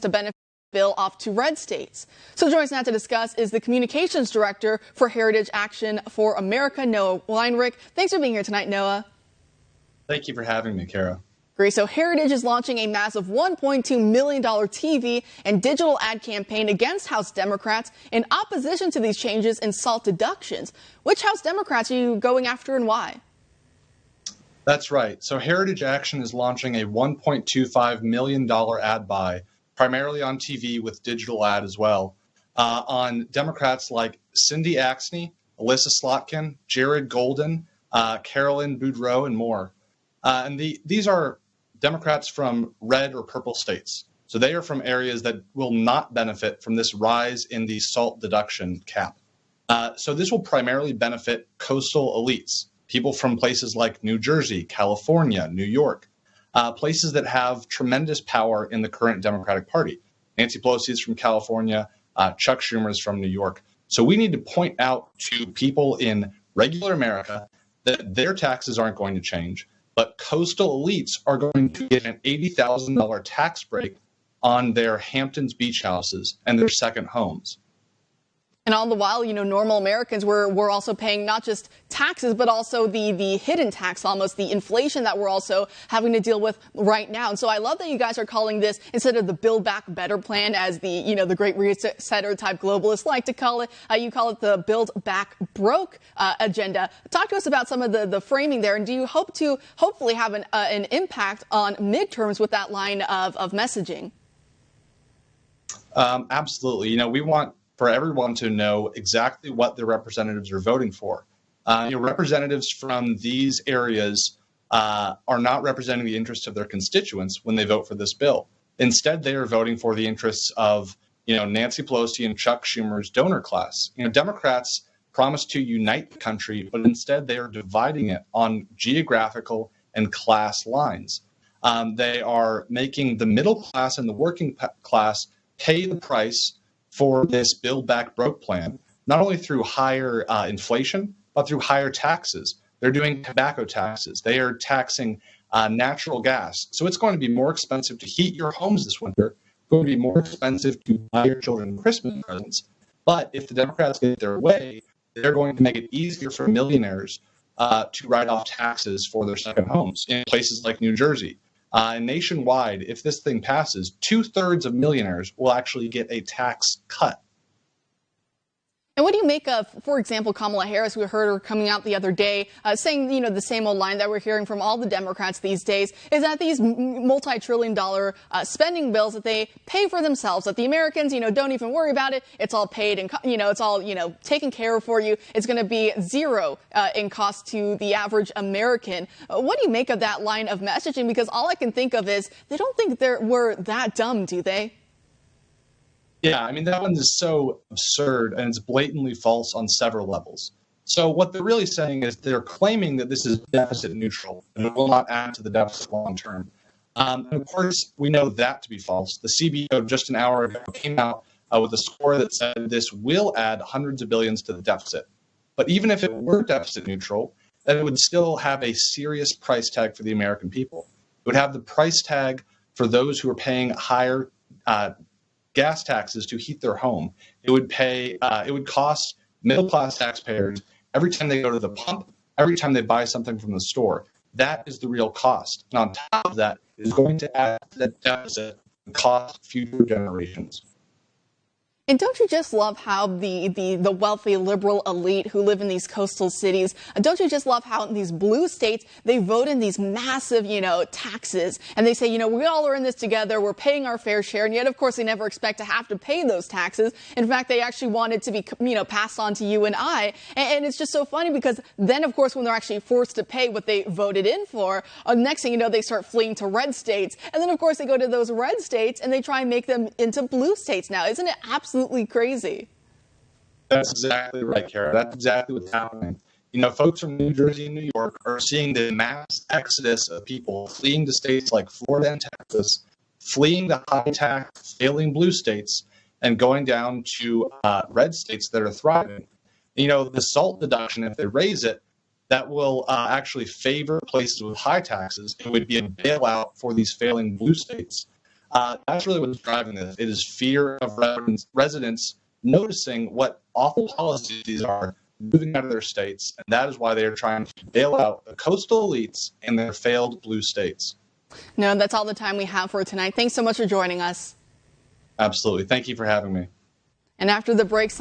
to benefit bill off to red states. So joining us now to discuss is the Communications Director for Heritage Action for America, Noah Weinrich. Thanks for being here tonight, Noah. Thank you for having me, Kara. Great. So Heritage is launching a massive $1.2 million TV and digital ad campaign against House Democrats in opposition to these changes in SALT deductions. Which House Democrats are you going after and why? That's right. So Heritage Action is launching a $1.25 million ad buy, primarily on TV with digital ad as well, on Democrats like Cindy Axne, Alyssa Slotkin, Jared Golden, Carolyn Boudreaux, and more. These are Democrats from red or purple states. So they are from areas that will not benefit from this rise in the SALT deduction cap. So this will primarily benefit coastal elites, people from places like New Jersey, California, New York, places that have tremendous power in the current Democratic Party. Nancy Pelosi is from California, Chuck Schumer is from New York. So we need to point out to people in regular America that their taxes aren't going to change, but coastal elites are going to get an $80,000 tax break on their Hamptons beach houses and their second homes. And all the while, normal Americans, we're also paying not just taxes, but also the hidden tax, almost the inflation that we're also having to deal with right now. And so I love that you guys are calling this, instead of the Build Back Better plan, as the great resetter type globalists like to call it, you call it the Build Back Broke agenda. Talk to us about some of the framing there. And do you hope to hopefully have an impact on midterms with that line of messaging? Absolutely. We want for everyone to know exactly what their representatives are voting for. Representatives from these areas are not representing the interests of their constituents when they vote for this bill. Instead, they are voting for the interests of, Nancy Pelosi and Chuck Schumer's donor class. Democrats promise to unite the country, but instead they are dividing it on geographical and class lines. They are making the middle class and the working class pay the price for this Build Back Broke plan, not only through higher inflation, but through higher taxes. They're doing tobacco taxes. They are taxing natural gas. So it's going to be more expensive to heat your homes this winter. It's going to be more expensive to buy your children Christmas presents. But if the Democrats get their way, they're going to make it easier for millionaires to write off taxes for their second homes in places like New Jersey. Nationwide, if this thing passes, 2/3 of millionaires will actually get a tax cut. And what do you make of, for example, Kamala Harris? We heard her coming out the other day saying, the same old line that we're hearing from all the Democrats these days, is that these multi-trillion-dollar spending bills that they pay for themselves, that the Americans, don't even worry about it. It's all paid and, it's all, taken care of for you. It's going to be zero in cost to the average American. What do you make of that line of messaging? Because all I can think of is they don't think we're that dumb, do they? Yeah, that one is so absurd and it's blatantly false on several levels. So what they're really saying is they're claiming that this is deficit neutral and it will not add to the deficit long term. And of course, we know that to be false. The CBO just an hour ago came out with a score that said this will add hundreds of billions to the deficit. But even if it were deficit neutral, then it would still have a serious price tag for the American people. It would have the price tag for those who are paying higher gas taxes to heat their home. It would cost middle-class taxpayers every time they go to the pump, every time they buy something from the store. That is the real cost. And on top of that, it is going to add to that deficit and cost future generations. And don't you just love how the wealthy liberal elite who live in these coastal cities, don't you just love how in these blue states they vote in these massive, taxes, and they say, we all are in this together, we're paying our fair share, and yet of course they never expect to have to pay those taxes. In fact, they actually want it to be, passed on to you and I. And it's just so funny because then of course when they're actually forced to pay what they voted in for, next thing you know, they start fleeing to red states. And then of course they go to those red states and they try and make them into blue states now. Isn't it absolutely crazy? That's exactly right, Kara. That's exactly what's happening. Folks from New Jersey and New York are seeing the mass exodus of people fleeing to states like Florida and Texas, fleeing the high-tax, failing blue states, and going down to red states that are thriving. The SALT deduction, if they raise it, that will actually favor places with high taxes. It would be a bailout for these failing blue states. That's really what's driving this. It is fear of residents noticing what awful policies these are moving out of their states, and that is why they are trying to bail out the coastal elites and their failed blue states. No, that's all the time we have for tonight. Thanks so much for joining us. Absolutely. Thank you for having me. And after the break,